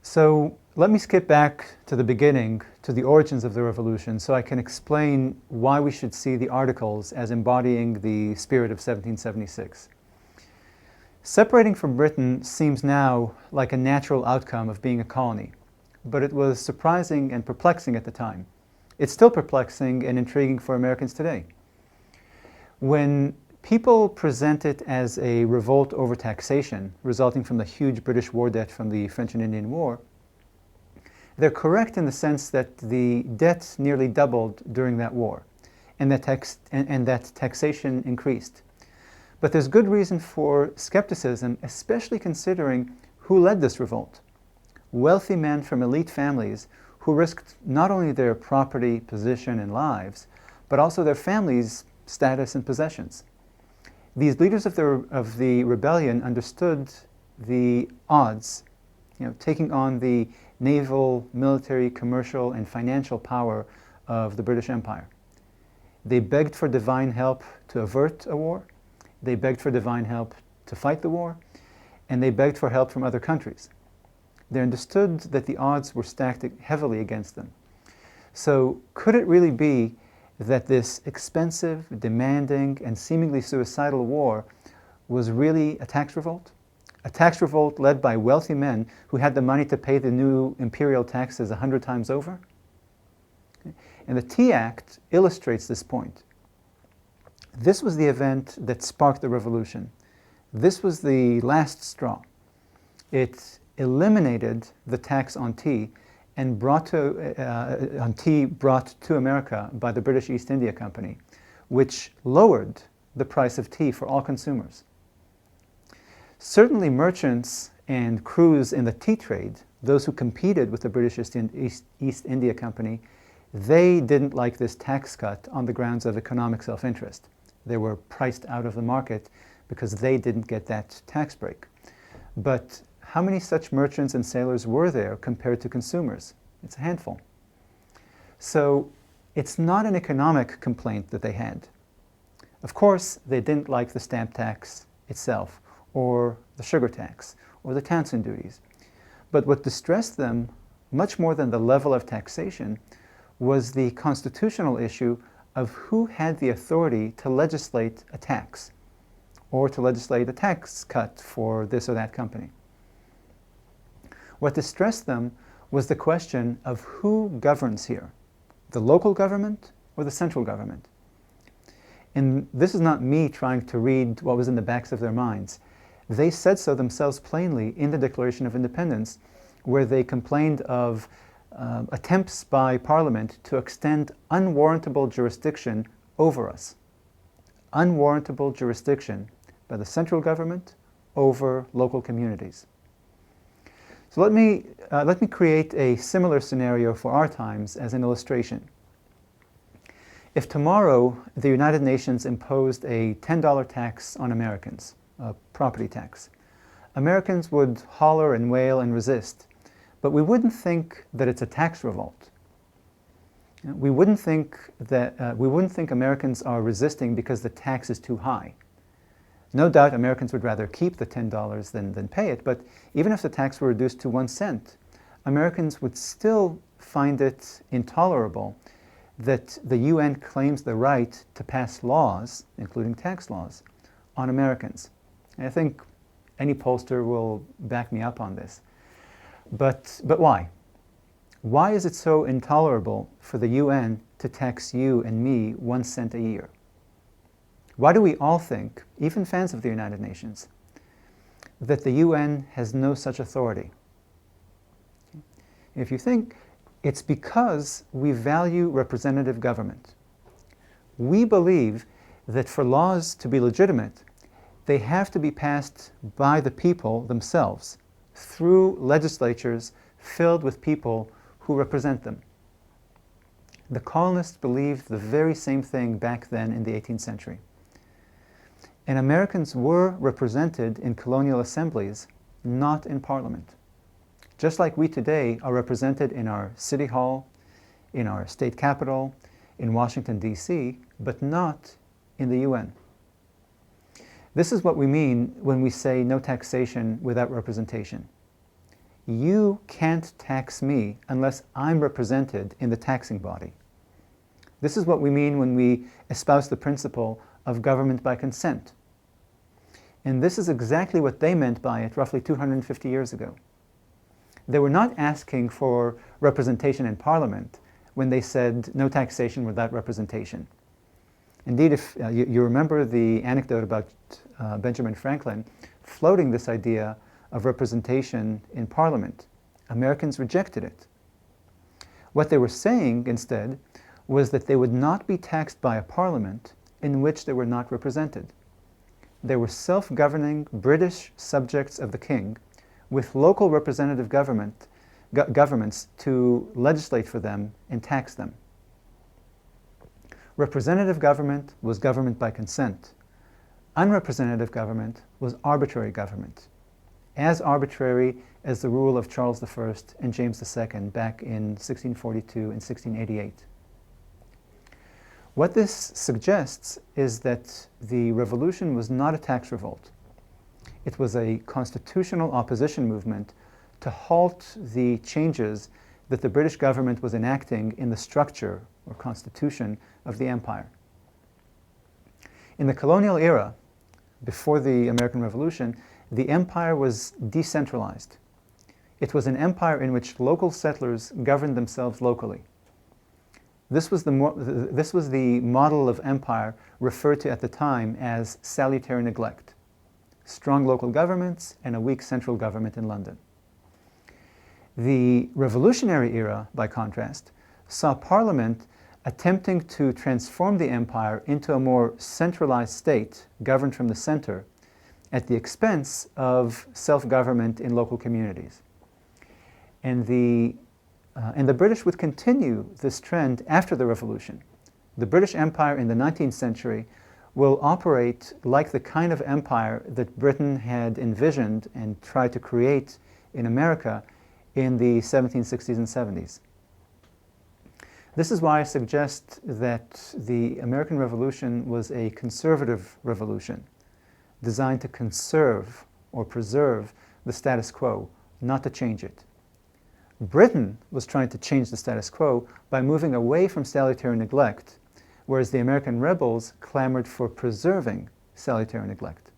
So let me skip back to the beginning, to the origins of the revolution, so I can explain why we should see the Articles as embodying the spirit of 1776. Separating from Britain seems now like a natural outcome of being a colony, but it was surprising and perplexing at the time. It's still perplexing and intriguing for Americans today. When people present it as a revolt over taxation resulting from the huge British war debt from the French and Indian War, they're correct in the sense that the debt nearly doubled during that war, and that taxation increased. But there's good reason for skepticism, especially considering who led this revolt. Wealthy men from elite families who risked not only their property, position, and lives, but also their families' status and possessions. These leaders of the rebellion understood the odds, taking on the naval, military, commercial, and financial power of the British Empire. They begged for divine help to avert a war. They begged for divine help to fight the war, and they begged for help from other countries. They understood that the odds were stacked heavily against them. So could it really be that this expensive, demanding, and seemingly suicidal war was really a tax revolt? A tax revolt led by wealthy men who had the money to pay the new imperial taxes 100 times over? And the Tea Act illustrates this point. This was the event that sparked the revolution. This was the last straw. It eliminated the tax on tea and brought to America by the British East India Company, which lowered the price of tea for all consumers. Certainly merchants and crews in the tea trade, those who competed with the British East India Company, they didn't like this tax cut on the grounds of economic self-interest. They were priced out of the market because they didn't get that tax break. But how many such merchants and sailors were there compared to consumers? It's a handful. So it's not an economic complaint that they had. Of course, they didn't like the stamp tax itself, or the sugar tax, or the Townshend duties. But what distressed them, much more than the level of taxation, was the constitutional issue of who had the authority to legislate a tax, or to legislate a tax cut for this or that company. What distressed them was the question of who governs here, the local government or the central government. And this is not me trying to read what was in the backs of their minds. They said so themselves plainly in the Declaration of Independence, where they complained of attempts by Parliament to extend unwarrantable jurisdiction over us. Unwarrantable jurisdiction by the central government over local communities. So let me create a similar scenario for our times as an illustration. If tomorrow the United Nations imposed a $10 tax on Americans, a property tax, Americans would holler and wail and resist, but we wouldn't think that it's a tax revolt. We wouldn't think Americans are resisting because the tax is too high. No doubt Americans would rather keep the $10 than pay it, but even if the tax were reduced to 1 cent, Americans would still find it intolerable that the UN claims the right to pass laws, including tax laws, on Americans. And I think any pollster will back me up on this. But why? Why is it so intolerable for the UN to tax you and me 1 cent a year? Why do we all think, even fans of the United Nations, that the UN has no such authority? If you think, it's because we value representative government. We believe that for laws to be legitimate, they have to be passed by the people themselves, through legislatures filled with people who represent them. The colonists believed the very same thing back then in the 18th century. And Americans were represented in colonial assemblies, not in Parliament. Just like we today are represented in our city hall, in our state capital, in Washington, D.C., but not in the UN. This is what we mean when we say no taxation without representation. you can't tax me unless I'm represented in the taxing body. This is what we mean when we espouse the principle of government by consent. And this is exactly what they meant by it roughly 250 years ago. They were not asking for representation in Parliament when they said no taxation without representation. Indeed, if you remember the anecdote about Benjamin Franklin floating this idea of representation in Parliament, Americans rejected it. What they were saying instead was that they would not be taxed by a Parliament in which they were not represented. They were self-governing British subjects of the King with local representative governments to legislate for them and tax them. Representative government was government by consent. Unrepresentative government was arbitrary government, as arbitrary as the rule of Charles I and James II back in 1642 and 1688. What this suggests is that the revolution was not a tax revolt. It was a constitutional opposition movement to halt the changes that the British government was enacting in the structure or constitution of the empire. In the colonial era, before the American Revolution, the empire was decentralized. It was an empire in which local settlers governed themselves locally. This was the model of empire referred to at the time as salutary neglect. Strong local governments and a weak central government in London. The revolutionary era, by contrast, saw Parliament attempting to transform the empire into a more centralized state governed from the center at the expense of self-government in local communities. And the British would continue this trend after the Revolution. The British Empire in the 19th century will operate like the kind of empire that Britain had envisioned and tried to create in America in the 1760s and 70s. This is why I suggest that the American Revolution was a conservative revolution, designed to conserve or preserve the status quo, not to change it. Britain was trying to change the status quo by moving away from salutary neglect, whereas the American rebels clamored for preserving salutary neglect.